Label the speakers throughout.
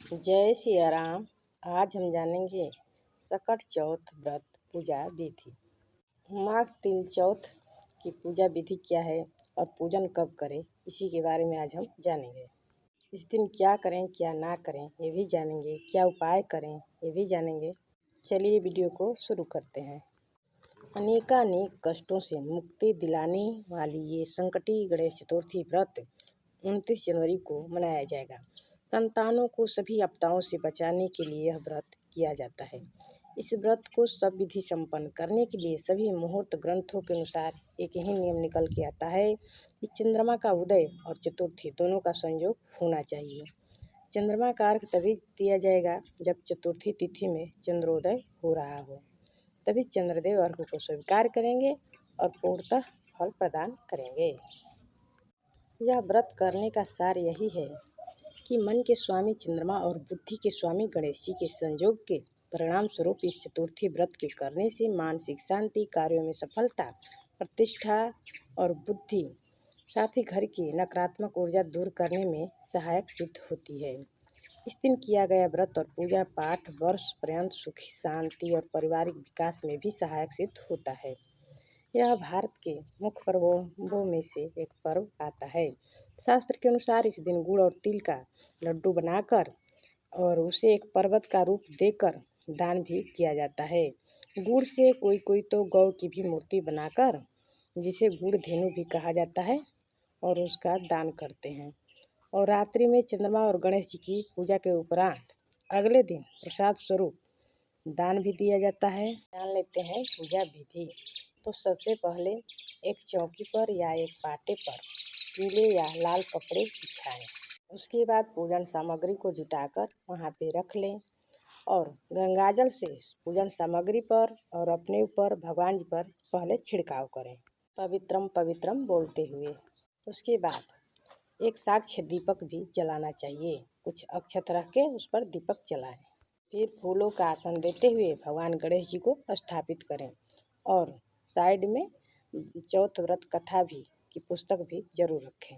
Speaker 1: जय सिया राम। आज हम जानेंगे सकट चौथ व्रत पूजा विधि। माघ तिल चौथ की पूजा विधि क्या है और पूजन कब करें, इसी के बारे में आज हम जानेंगे। इस दिन क्या करें क्या ना करें ये भी जानेंगे, क्या उपाय करें ये भी जानेंगे। चलिए वीडियो को शुरू करते हैं। अनेकानेक कष्टों से मुक्ति दिलाने वाली ये संकटी गणेश चतुर्थी व्रत 29 जनवरी को मनाया जाएगा। संतानों को सभी आपदाओं से बचाने के लिए यह व्रत किया जाता है। इस व्रत को सब विधि संपन्न करने के लिए सभी मुहूर्त ग्रंथों के अनुसार एक ही नियम निकल के आता है कि चंद्रमा का उदय और चतुर्थी दोनों का संयोग होना चाहिए। चंद्रमा का अर्घ तभी दिया जाएगा जब चतुर्थी तिथि में चंद्रोदय हो रहा हो, तभी चंद्रदेव अर्घ को स्वीकार करेंगे और पूर्णतः फल प्रदान करेंगे। यह व्रत करने का सार यही है कि मन के स्वामी चंद्रमा और बुद्धि के स्वामी गणेश जी के संयोग के परिणाम स्वरूप इस चतुर्थी व्रत के करने से मानसिक शांति, कार्यों में सफलता, प्रतिष्ठा और बुद्धि, साथ ही घर की नकारात्मक ऊर्जा दूर करने में सहायक सिद्ध होती है। इस दिन किया गया व्रत और पूजा पाठ वर्ष पर्यंत सुखी, शांति और पारिवारिक विकास में भी सहायक सिद्ध होता है। यह भारत के मुख्य पर्वों में से एक पर्व आता है। शास्त्र के अनुसार इस दिन गुड़ और तिल का लड्डू बनाकर और उसे एक पर्वत का रूप देकर दान भी किया जाता है। गुड़ से कोई तो गौ की भी मूर्ति बनाकर, जिसे गुड़ धेनु भी कहा जाता है, और उसका दान करते हैं। और रात्रि में चंद्रमा और गणेश जी की पूजा के उपरांत अगले दिन प्रसाद स्वरूप दान भी दिया जाता है। जान लेते हैं पूजा विधि। तो सबसे पहले एक चौकी पर या एक पाटे पर पीले या लाल कपड़े बिछाएं। उसके बाद पूजन सामग्री को जुटाकर वहाँ पे रख लें और गंगाजल से पूजन सामग्री पर और अपने ऊपर भगवान जी पर पहले छिड़काव करें, पवित्रम पवित्रम बोलते हुए। उसके बाद एक साक्ष्य दीपक भी जलाना चाहिए। कुछ अक्षत रख के उस पर दीपक जलाएं। फिर फूलों का आसन देते हुए भगवान गणेश जी को स्थापित करें और साइड में चौथ व्रत कथा भी की पुस्तक भी जरूर रखें।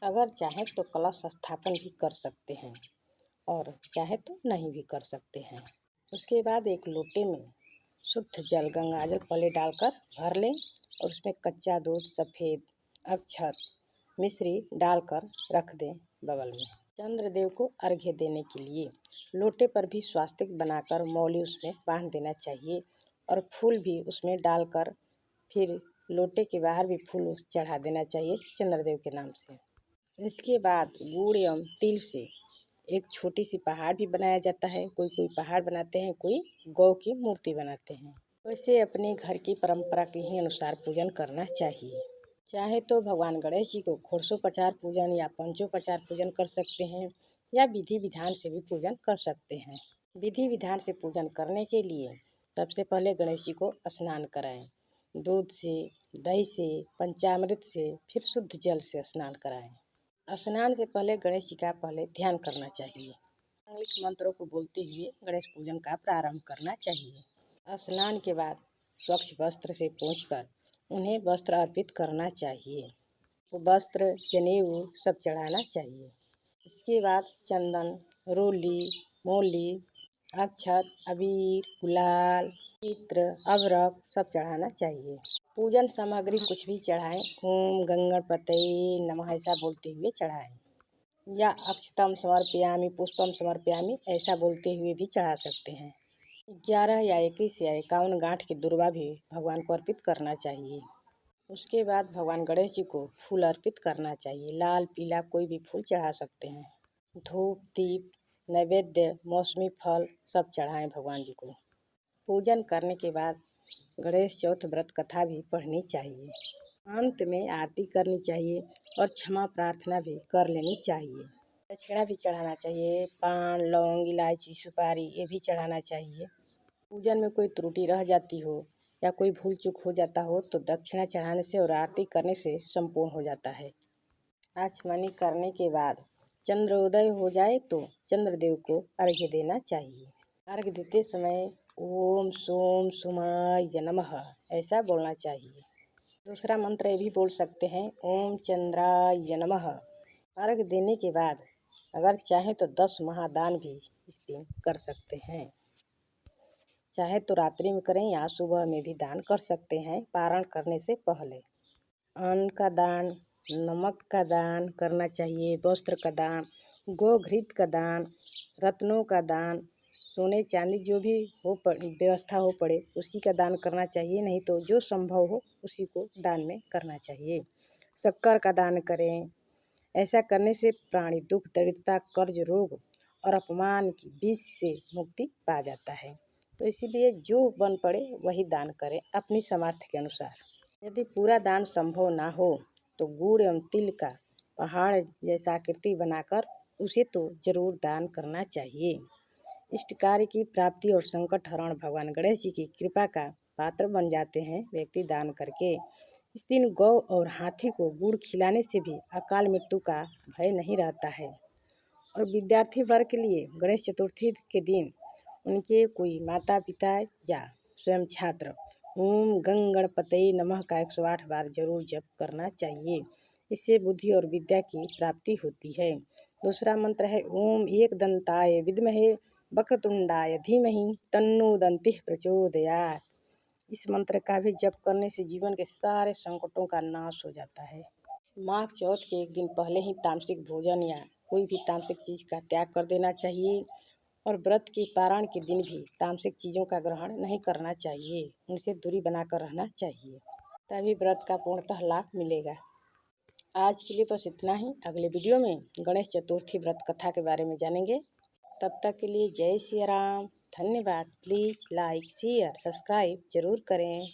Speaker 1: अगर चाहें तो कलश स्थापन भी कर सकते हैं और चाहे तो नहीं भी कर सकते हैं। उसके बाद एक लोटे में शुद्ध जल गंगाजल पहले डालकर भर लें और उसमें कच्चा दूध, सफ़ेद अक्षत, मिश्री डालकर रख दें बगल में। चंद्रदेव को अर्घ्य देने के लिए लोटे पर भी स्वास्तिक बनाकर मौली उसमें बांध देना चाहिए और फूल भी उसमें डालकर फिर लोटे के बाहर भी फूल चढ़ा देना चाहिए चंद्रदेव के नाम से। इसके बाद गुड़ एवं तिल से एक छोटी सी पहाड़ भी बनाया जाता है। कोई पहाड़ बनाते हैं, कोई गौ की मूर्ति बनाते हैं। वैसे अपने घर की परंपरा के ही अनुसार पूजन करना चाहिए। चाहे तो भगवान गणेश जी को घोड़सोपचार पूजन या पंचोपचार पूजन कर सकते हैं या विधि विधान से भी पूजन कर सकते हैं। विधि विधान से पूजन करने के लिए सबसे पहले गणेश जी को स्नान कराएं। दूध से, दही से, पंचामृत से, फिर शुद्ध जल से स्नान कराएं। स्नान से पहले गणेश जी का पहले ध्यान करना चाहिए। मंगलिक मंत्रों को बोलते हुए गणेश पूजन का प्रारंभ करना चाहिए। स्नान के बाद स्वच्छ वस्त्र से पोंछकर उन्हें वस्त्र अर्पित करना चाहिए। तो वस्त्र, जनेऊ सब चढ़ाना चाहिए। इसके बाद चंदन, रोली, मौली, अक्षत, अबीर, गुलाल, चित्र, अबरक सब चढ़ाना चाहिए। पूजन सामग्री कुछ भी चढ़ाएं, ओम गंगणपतये नमः ऐसा बोलते हुए चढ़ाएं या अक्षतम समर्पयामि पुष्पम समर्पयामि ऐसा बोलते हुए भी चढ़ा सकते हैं। 11 या 21 या 51 गांठ की दुर्वा भी भगवान को अर्पित करना चाहिए। उसके बाद भगवान गणेश जी को फूल अर्पित करना चाहिए। लाल, पीला कोई भी फूल चढ़ा सकते हैं। धूप, दीप, नैवेद्य, मौसमी फल सब चढ़ाएं भगवान जी को। पूजन करने के बाद गणेश चौथ व्रत कथा भी पढ़नी चाहिए। अंत में आरती करनी चाहिए और क्षमा प्रार्थना भी कर लेनी चाहिए। दक्षिणा भी चढ़ाना चाहिए। पान, लौंग, इलायची, सुपारी ये भी चढ़ाना चाहिए। पूजन में कोई त्रुटि रह जाती हो या कोई भूल चूक हो जाता हो तो दक्षिणा चढ़ाने से और आरती करने से संपूर्ण हो जाता है। आचमनी करने के बाद चंद्रोदय हो जाए तो चंद्रदेव को अर्घ्य देना चाहिए। अर्घ्य देते समय ओम सोम सोमाय नमः ऐसा बोलना चाहिए। दूसरा मंत्र ये भी बोल सकते हैं, ओम चंद्राय नमः। अर्घ्य देने के बाद अगर चाहें तो 10 महादान भी इस दिन कर सकते हैं। चाहे तो रात्रि में करें या सुबह में भी दान कर सकते हैं पारण करने से पहले। अन्न का दान, नमक का दान करना चाहिए, वस्त्र का दान, गोघृत का दान, रत्नों का दान, सोने चांदी जो भी हो व्यवस्था हो पड़े उसी का दान करना चाहिए, नहीं तो जो संभव हो उसी को दान में करना चाहिए। शक्कर का दान करें। ऐसा करने से प्राणी दुख, दरिद्रता, कर्ज, रोग और अपमान की विष से मुक्ति पा जाता है। तो इसीलिए जो बन पड़े वही दान करें अपनी सामर्थ्य के अनुसार। यदि पूरा दान संभव ना हो तो गुड़ एवं तिल का पहाड़ जैसा आकृति बनाकर उसे तो जरूर दान करना चाहिए। इष्ट कार्य की प्राप्ति और संकट हरण भगवान गणेश जी की कृपा का पात्र बन जाते हैं व्यक्ति दान करके। इस दिन गौ और हाथी को गुड़ खिलाने से भी अकाल मृत्यु का भय नहीं रहता है। और विद्यार्थी वर्ग के लिए गणेश चतुर्थी के दिन उनके कोई माता पिता या स्वयं छात्र ओम गंग गणपतये नमः का 108 बार जरूर जप करना चाहिए। इससे बुद्धि और विद्या की प्राप्ति होती है। दूसरा मंत्र है ओम एकदंताय विद्महे वक्रतुंडाय धीमहि तन्नो दन्तिः प्रचोदयात्। इस मंत्र का भी जप करने से जीवन के सारे संकटों का नाश हो जाता है। माघ चौथ के एक दिन पहले ही तामसिक भोजन या कोई भी तामसिक चीज़ का त्याग कर देना चाहिए और व्रत के पारण के दिन भी तामसिक चीज़ों का ग्रहण नहीं करना चाहिए, उनसे दूरी बनाकर रहना चाहिए, तभी व्रत का पूर्णतः लाभ मिलेगा। आज के लिए बस इतना ही। अगले वीडियो में गणेश चतुर्थी व्रत कथा के बारे में जानेंगे। तब तक के लिए जय सिया राम, धन्यवाद। प्लीज़ लाइक शेयर सब्सक्राइब जरूर करें।